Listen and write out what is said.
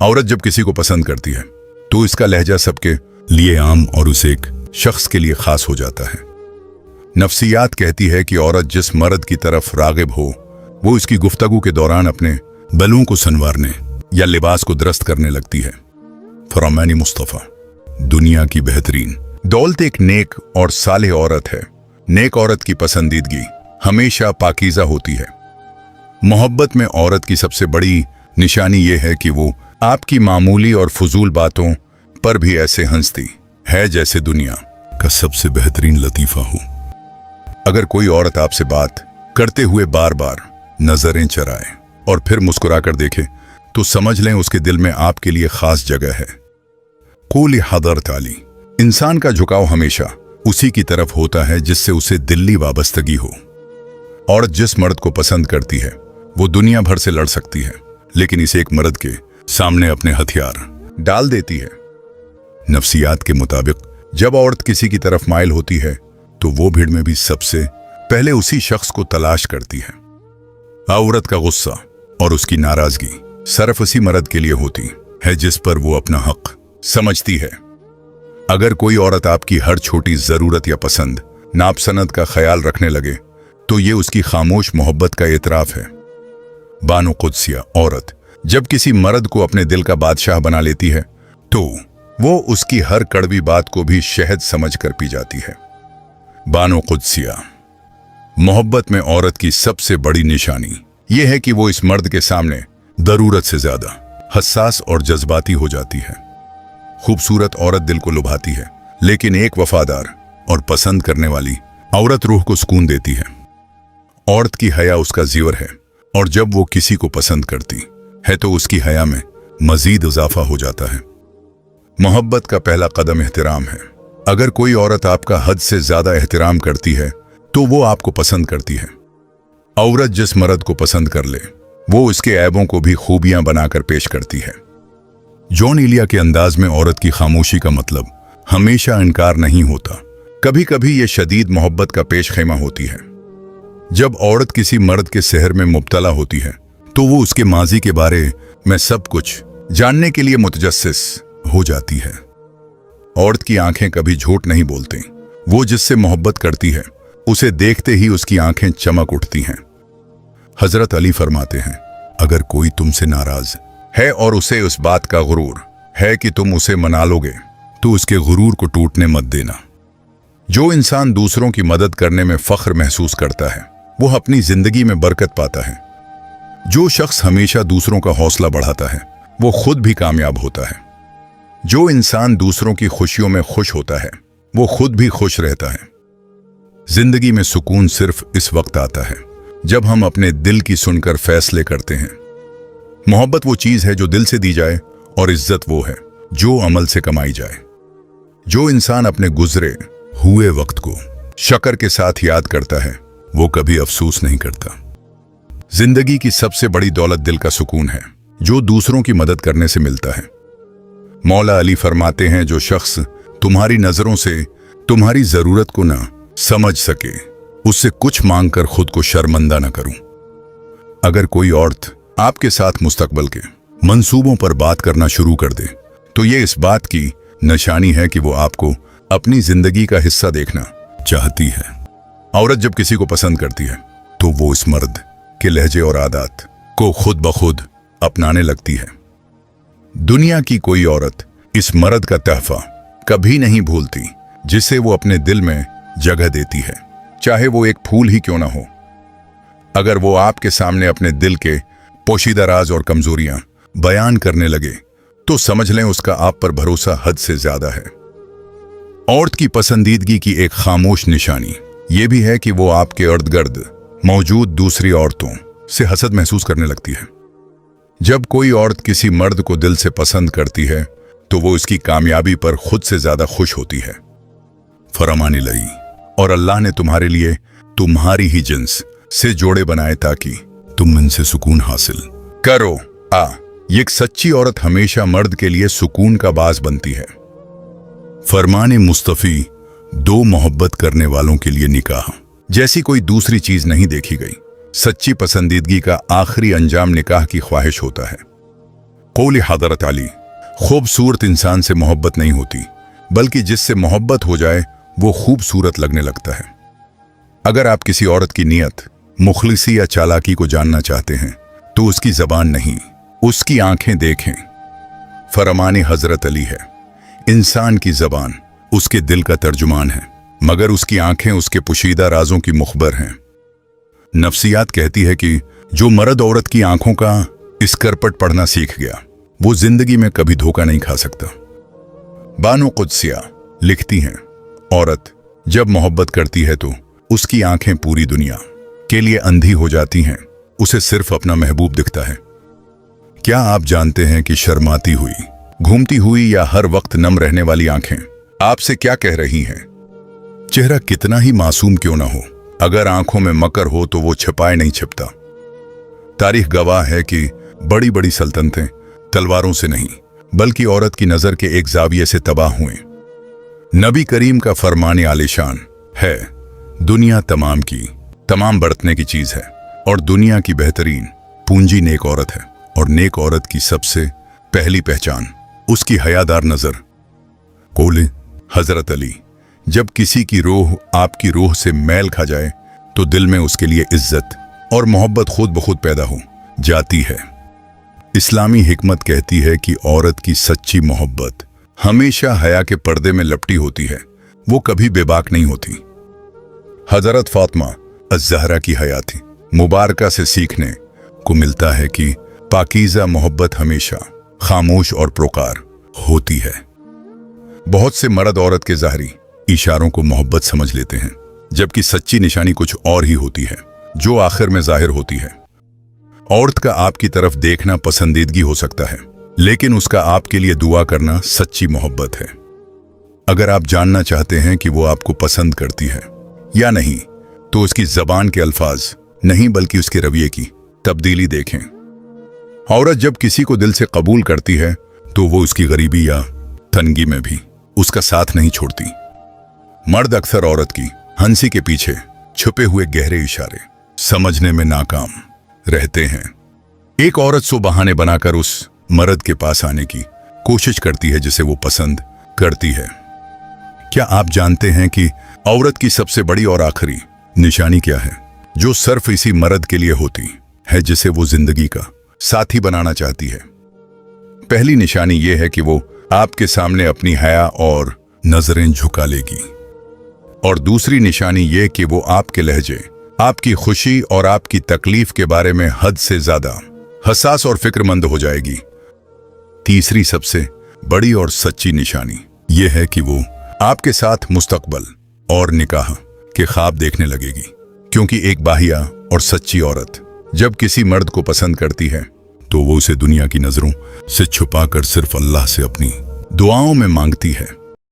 औरत जब किसी को पसंद करती है तो इसका लहजा सबके लिए आम और उसे एक शख्स के लिए खास हो जाता है। नफ्सियात कहती है कि औरत जिस मर्द की तरफ रागिब हो वो इसकी गुफ्तगू के दौरान अपने बलों को संवारने या लिबास को दुरुस्त करने लगती है। फरमानी मुस्तफ़ा, दुनिया की बेहतरीन दौलत एक नेक और सालेह औरत है। नेक औरत की पसंदीदगी हमेशा पाकीज़ा होती है। मोहब्बत में औरत की सबसे बड़ी निशानी यह है कि वो आपकी मामूली और फजूल बातों पर भी ऐसे हंसती है जैसे दुनिया का सबसे बेहतरीन लतीफ़ा हो। अगर कोई औरत आपसे बात करते हुए बार बार नजरें चराए और फिर मुस्कुराकर देखे तो समझ लें उसके दिल में आपके लिए खास जगह है। कुल हदरत अली, इंसान का झुकाव हमेशा उसी की तरफ होता है जिससे उसे दिली वाबस्तगी हो। औरत जिस मर्द को पसंद करती है वो दुनिया भर से लड़ सकती है, लेकिन इसे एक मर्द के सामने अपने हथियार डाल देती है। नफ्सियात के मुताबिक जब औरत किसी की तरफ माइल होती है तो वो भीड़ में भी सबसे पहले उसी शख्स को तलाश करती है। औरत का गुस्सा और उसकी नाराजगी सिर्फ उसी मर्द के लिए होती है जिस पर वो अपना हक समझती है। अगर कोई औरत आपकी हर छोटी जरूरत या पसंद नापसंद का ख्याल रखने लगे तो ये उसकी खामोश मोहब्बत का एतराफ है। बानो कुद्सिया, औरत जब किसी मर्द को अपने दिल का बादशाह बना लेती है तो वो उसकी हर कड़वी बात को भी शहद समझकर पी जाती है। बानो कुद्सिया, मोहब्बत में औरत की सबसे बड़ी निशानी यह है कि वो इस मर्द के सामने जरूरत से ज्यादा हसास और जज्बाती हो जाती है। खूबसूरत औरत दिल को लुभाती है, लेकिन एक वफादार और पसंद करने वाली औरत रूह को सुकून देती है। औरत की हया उसका ज़ीवर है और जब वो किसी को पसंद करती है तो उसकी हया में मजीद इजाफा हो जाता है। मोहब्बत का पहला कदम एहतराम है। अगर कोई औरत आपका हद से ज्यादा एहतराम करती है तो वो आपको पसंद करती है। औरत जिस मर्द को पसंद कर ले वो उसके ऐबों को भी खूबियां बनाकर पेश करती है। जॉन इलिया के अंदाज में औरत की खामोशी का मतलब हमेशा इनकार नहीं होता, कभी कभी ये शदीद मोहब्बत का पेश खेमा होती है। जब औरत किसी मर्द के सहर में मुब्तला होती है तो वो उसके माजी के बारे में सब कुछ जानने के लिए मुतजस्सिस हो जाती है। औरत की आंखें कभी झूठ नहीं बोलती। वो जिससे मोहब्बत करती है उसे देखते ही उसकी आंखें चमक उठती हैं। हजरत अली फरमाते हैं, अगर कोई तुमसे नाराज है और उसे उस बात का गुरूर है कि तुम उसे मना लोगे तो उसके गुरूर को टूटने मत देना। जो इंसान दूसरों की मदद करने में फख्र महसूस करता है वो अपनी जिंदगी में बरकत पाता है। जो शख्स हमेशा दूसरों का हौसला बढ़ाता है वो खुद भी कामयाब होता है। जो इंसान दूसरों की खुशियों में खुश होता है वो खुद भी खुश रहता है। जिंदगी में सुकून सिर्फ इस वक्त आता है जब हम अपने दिल की सुनकर फैसले करते हैं। मोहब्बत वो चीज है जो दिल से दी जाए और इज्जत वो है जो अमल से कमाई जाए। जो इंसान अपने गुजरे हुए वक्त को शक्र के साथ याद करता है वो कभी अफसोस नहीं करता। जिंदगी की सबसे बड़ी दौलत दिल का सुकून है जो दूसरों की मदद करने से मिलता है। मौला अली फरमाते हैं, जो शख्स तुम्हारी नजरों से तुम्हारी जरूरत को ना समझ सके उससे कुछ मांगकर खुद को शर्मिंदा न करूं। अगर कोई औरत आपके साथ मुस्तकबल के मंसूबों पर बात करना शुरू कर दे तो ये इस बात की निशानी है कि वो आपको अपनी जिंदगी का हिस्सा देखना चाहती है। औरत जब किसी को पसंद करती है तो वो इस मर्द के लहजे और आदत को खुद ब खुद अपनाने लगती है। दुनिया की कोई औरत इस मर्द का तहफा कभी नहीं भूलती जिसे वो अपने दिल में जगह देती है, चाहे वो एक फूल ही क्यों ना हो। अगर वो आपके सामने अपने दिल के पोशीदा राज और कमजोरियां बयान करने लगे तो समझ लें उसका आप पर भरोसा हद से ज्यादा है। औरत की पसंदीदगी की एक खामोश निशानी यह भी है कि वो आपके इर्द गिर्द मौजूद दूसरी औरतों से हसद महसूस करने लगती है। जब कोई औरत किसी मर्द को दिल से पसंद करती है तो वो इसकी कामयाबी पर खुद से ज्यादा खुश होती है। फरमाने लगी, और अल्लाह ने तुम्हारे लिए तुम्हारी ही जिन्स से जोड़े बनाए ताकि तुम इनसे सुकून हासिल करो। ये एक सच्ची औरत हमेशा मर्द के लिए सुकून का बाज बनती है। फरमाने मुस्तफी, दो मोहब्बत करने वालों के लिए निकाह जैसी कोई दूसरी चीज नहीं देखी गई। सच्ची पसंदीदगी का आखिरी अंजाम निकाह की ख्वाहिश होता है। कौल हज़रत अली, खूबसूरत इंसान से मोहब्बत नहीं होती, बल्कि जिससे मोहब्बत हो जाए वो खूबसूरत लगने लगता है। अगर आप किसी औरत की नीयत, मुखलिसी या चालाकी को जानना चाहते हैं तो उसकी जबान नहीं, उसकी आंखें देखें। फरमाने हजरत अली है, इंसान की जबान उसके दिल का तर्जुमान है, मगर उसकी आंखें उसके पोशीदा राजों की मुखबर हैं। नफ्सियात कहती है कि जो मर्द औरत की आंखों का इसकरपट पढ़ना सीख गया वो जिंदगी में कभी धोखा नहीं खा सकता। बानो कुद्सिया लिखती हैं, औरत जब मोहब्बत करती है तो उसकी आंखें पूरी दुनिया के लिए अंधी हो जाती हैं, उसे सिर्फ अपना महबूब दिखता है। क्या आप जानते हैं कि शर्माती हुई, घूमती हुई या हर वक्त नम रहने वाली आंखें आपसे क्या कह रही हैं? चेहरा कितना ही मासूम क्यों ना हो, अगर आंखों में मकर हो तो वो छिपाए नहीं छिपता। तारीख गवाह है कि बड़ी बड़ी सल्तनतें तलवारों से नहीं बल्कि औरत की नजर के एक जाविये से तबाह हुए। नबी करीम का फरमाने आलिशान है, दुनिया तमाम की तमाम बरतने की चीज है और दुनिया की बेहतरीन पूंजी नेक औरत है, और नेक औरत की सबसे पहली पहचान उसकी हयादार नजर। कौल हजरत अली, जब किसी की रूह आपकी रूह से मैल खा जाए तो दिल में उसके लिए इज्जत और मोहब्बत खुद ब खुद पैदा हो जाती है। इस्लामी हिकमत कहती है कि औरत की सच्ची मोहब्बत हमेशा हया के पर्दे में लपटी होती है, वो कभी बेबाक नहीं होती। हजरत फातिमा अज़्ज़हरा की हयाती मुबारका से सीखने को मिलता है कि पाकीज़ा मोहब्बत हमेशा खामोश और प्रोकार होती है। बहुत से मर्द औरत के ज़ाहरी इशारों को मोहब्बत समझ लेते हैं, जबकि सच्ची निशानी कुछ और ही होती है जो आखिर में जाहिर होती है। औरत का आपकी तरफ देखना पसंदीदगी हो सकता है, लेकिन उसका आपके लिए दुआ करना सच्ची मोहब्बत है। अगर आप जानना चाहते हैं कि वो आपको पसंद करती है या नहीं, तो उसकी जबान के अल्फाज नहीं बल्कि उसके रवैये की तब्दीली देखें। औरत जब किसी को दिल से कबूल करती है तो वो उसकी गरीबी या तंगी में भी उसका साथ नहीं छोड़ती। मर्द अक्सर औरत की हंसी के पीछे छुपे हुए गहरे इशारे समझने में नाकाम रहते हैं। एक औरत सो बहाने बनाकर उस मर्द के पास आने की कोशिश करती है जिसे वो पसंद करती है। क्या आप जानते हैं कि औरत की सबसे बड़ी और आखिरी निशानी क्या है, जो सिर्फ इसी मर्द के लिए होती है जिसे वो जिंदगी का साथी बनाना चाहती है? पहली निशानी ये है कि वो आपके सामने अपनी हया और नजरें झुका लेगी, और दूसरी निशानी ये कि वो आपके लहजे, आपकी खुशी और आपकी तकलीफ के बारे में हद से ज्यादा हसास और फिक्रमंद हो जाएगी। तीसरी सबसे बड़ी और सच्ची निशानी यह है कि वो आपके साथ मुस्तकबल और निकाह के ख्वाब देखने लगेगी, क्योंकि एक बाहिया और सच्ची औरत जब किसी मर्द को पसंद करती है तो वो उसे दुनिया की नजरों से छुपाकर सिर्फ अल्लाह से अपनी दुआओं में मांगती है।